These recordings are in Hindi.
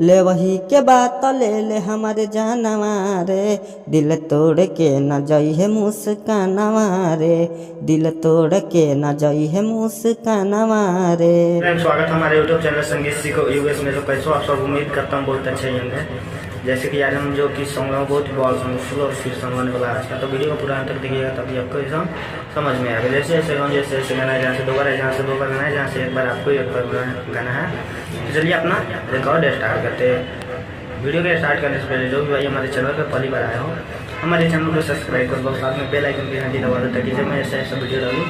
ले वही के बात ले ले हमारे जानवा रे, दिल तोड़ के न जाई है मुस्कानवा रे, दिल तोड़ के न जाई है मुस्कानवा रे। स्वागत है हमारे यूट्यूब चैनल संगीत सीखो यूएस में। तो कैसे आप सब उम्मीद करता हूँ बहुत अच्छे होंगे। जैसे कि आज हम जो कि सॉन्ग है बहुत बॉल सॉन्ग फुल और फिर सॉन्ग होने वाला है, तो वीडियो को पूरा अंत तक देखिएगा तभी आपको ये सॉन्ग समझ में आएगा। जैसे जैसे गाना है, जहाँ से दो बार है, जहाँ से दो बार गाना है, जहाँ से एक बार आपको एक बार गाना है। तो चलिए अपना रिकॉर्ड स्टार्ट करते हैं। वीडियो के स्टार्ट करने से पहले जो भी भाई हमारे चैनल पर पहली बार आया हो, हमारे चैनल को सब्सक्राइब कर दो, साथ में बेल आइकन की घंटी दबा दो, ताकि जब मैं ऐसा वीडियो डालूँ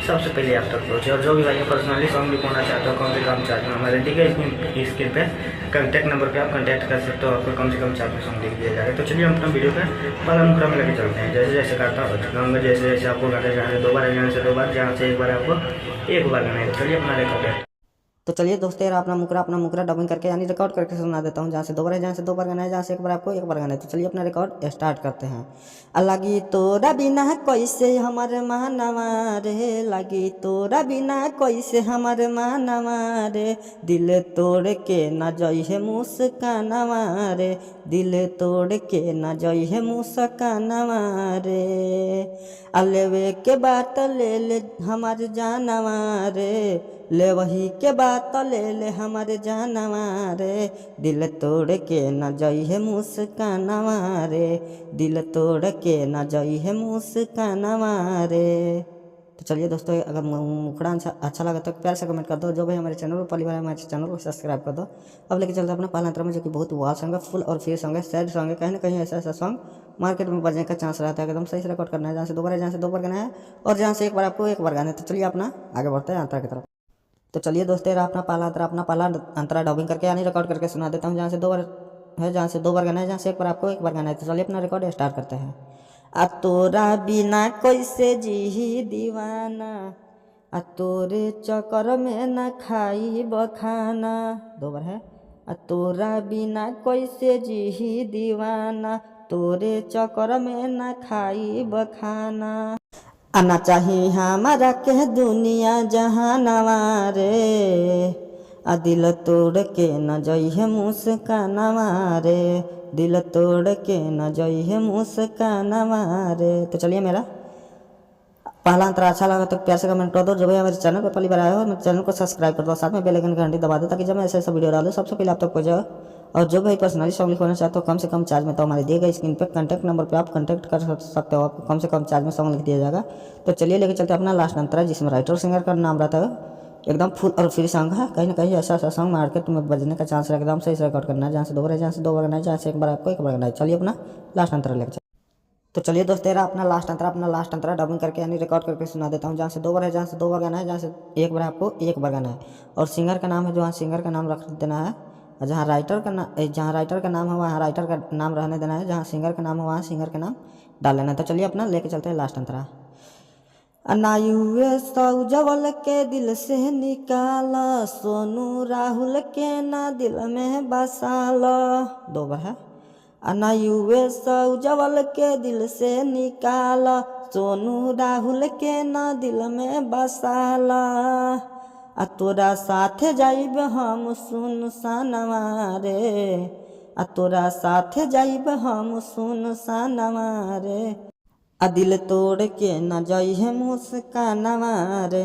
सबसे पहले आप तक पहुँचे। और जो भी भाई पर्सनली सॉन्ग लिखवाना चाहते हो, कम से कम चार्ज में हमारे दी गई स्क्रीन पे कॉन्टैक्ट नंबर पे आप कॉन्टैक्ट कर सकते हो, आपको कम से कम चार्ज में सॉन्ग लिख दिया जाएगा। तो चलिए हम अपना वीडियो पे बालामुखड़ा में लेके चलते हैं। जैसे जैसे करता हूँ जैसे जैसे आपको गाना जहाँ से दो बार है, जहाँ से दो बार, जहाँ से एक बार आपको एक बार गाना है। चलिए अपना रिकॉर्ड। तो चलिए दोस्तों यार अपना मुकरा डबिंग करके यानी रिकॉर्ड करके सुना देता हूँ। जहाँ से दो बार है, जहाँ से दो बार गाना है, जहाँ से एक बार आपको एक बार गाना है। तो चलिए अपना रिकॉर्ड स्टार्ट करते हैं। लगी तोरा बिना कैसे हमारे मानवा रे, लगी तोरा बिना कैसे हमारे मानवा रे, दिल तोड़ के न जाई है मुस्कानवा रे, दिल तोड़ के न जाई है मुस्कानवा रे। अलेवे के बात ले ले हमारे जानवा रे, ले वही के बात ले ले हमारे जानवा रे, दिल तोड़ के न जाई है मुस्कानवा रे, दिल तोड़ के न जाई है मुस्कानवा रे। तो चलिए दोस्तों अगर मुखड़ा अच्छा लगा तो प्यार से कमेंट कर दो। जो भाई हमारे चैनल पर पहली बार हमारे चैनल को सब्सक्राइब कर दो। अब लेके चलते अपना पहला अंतरा में, जो कि बहुत वाल सॉन्ग है, फुल और फिर सॉन्ग है, सैड सॉन्ग है। कहीं ना कहीं ऐसा सॉन्ग मार्केट में बजने का चांस रहता है। एकदम सही से रिकॉर्ड करना है, जहाँ से दो बार है, जहाँ से दो बार गाना है, और जहाँ से एक बार आपको एक बार गाना है। तो चलिए अपना आगे बढ़ते हैं अंतरा की तरफ। तो चलिए दोस्तों यार अपना पहला अंतरा डबिंग करके यानी रिकॉर्ड करके सुना देता हूँ। जहाँ से दो बार है, जहाँ से दो बार गाना है, जहाँ से एक बार आपको एक बार गाना है। तो चलिए अपना रिकॉर्ड स्टार्ट करते हैं। आ तोरा बिना कैसे जी दीवाना, आ तोरे चक्कर में न खाई बखाना, दो बार है। आ तोरा बिना कैसे जी दीवाना, तोरे चक्कर में न खाई बखाना। आना चाहिए हमारा के दुनिया जहानवा रे, आ दिल तोड़ के न जाई है मुस्कानवा रे, दिल तोड़ के न जाई है मुस्कानवा रे। तो चलिए मेरा पहला अंतरा अच्छा लगा तो प्यार से कमेंट कर दो। जो भी हमारे चैनल पर पहली बार आया हो, मेरे चैनल को सब्सक्राइब कर दो, साथ में बेल आइकन की घंटी दबा दो, ताकि जब मैं ऐसा वीडियो डालूँ सबसे पहले आप तक पहुँचे। और जो भाई पर्सनली सॉन्ग लिखवाना चाहते हो कम से कम चार्ज में, तो हमारे दिए गए स्क्रीन पे कॉन्टैक्ट नंबर पे आप कॉन्टैक्ट कर सकते हो, आपको कम से कम चार्ज में सॉन्ग लिख दिया जाएगा। तो चलिए लेके चलते हैं अपना लास्ट अंतरा, जिसमें राइटर सिंगर का नाम रहता है। एकदम फुल और फ्री सॉन्ग है। कहीं ना कहीं ऐसा सॉन्ग मार्केट में बजने का चांस है। एकदम सही से रिकॉर्ड करना है, जहाँ से दो बार है, जहाँ से दो बार गाना है, जहाँ से एक बार आपको एक बार गाना है। चलिए अपना लास्ट अंतरा लेके। तो चलिए दोस्तों यार अपना लास्ट अंतरा डबिंग करके यानी रिकॉर्ड करके सुना देता हूँ। जहाँ से दो बार है, जहाँ से दो बार गाना है, जहाँ से एक बार आपको एक बार गाना है। और सिंगर का नाम है, जो सिंगर का नाम रख देना है। और जहाँ राइटर का नाम है वहाँ राइटर का नाम रहने देना है, जहाँ सिंगर का नाम है वहाँ सिंगर का नाम डाल लेना है। तो चलिए अपना लेके चलते हैं लास्ट अंतरा। अनायुए सौजवल के दिल से निकाला, सोनू राहुल के ना दिल में बसाला, दो बार है। अनायुए सौजवल के दिल से निकाला, सोनू राहुल के ना दिल में बसाला। आ तोरा साथे जाइब हम सुनसानवा रे, आ तोरा साथे जाइब हम सुनसानवा रे, आ दिल तोड़ के न जाई है मुस्कानवा रे,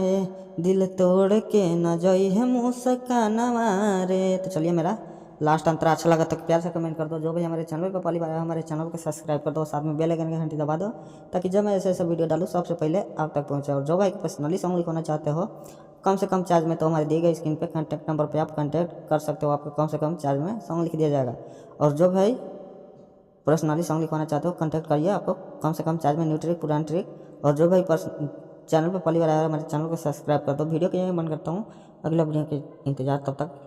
दिल तोड़ के न जाई है मुस्कानवा रे। तो चलिए मेरा लास्ट अंतरा अच्छा लगा तो प्यार से कमेंट कर दो। जो भी हमारे चैनल पर पहली बार आया हमारे चैनल को सब्सक्राइब कर दो, साथ में बेल आइकन की घंटी दबा दो, ताकि जब मैं ऐसे वीडियो डालूँ सबसे पहले आप तक पहुँचे। और जो भाई पर्सनली सॉन्ग लिखवाना चाहते हो कम से कम चार्ज में, तो हमारे दिए गए स्क्रीन पे कॉन्टैक्ट नंबर पे आप कॉन्टैक्ट कर सकते हो, आपको कम से कम चार्ज में सॉन्ग लिख दिया जाएगा। और जो भाई पर्सनली सॉन्ग लिखवाना चाहते हो कॉन्टैक्ट करिए, आपको कम से कम चार्ज में न्यू ट्रिक पुरान ट्रिक। और जो भाई चैनल पर पहली बार आया हमारे चैनल को सब्सक्राइब कर दो। वीडियो के यही मन करता हूँ अगला वीडियो के इंतजार, तब तक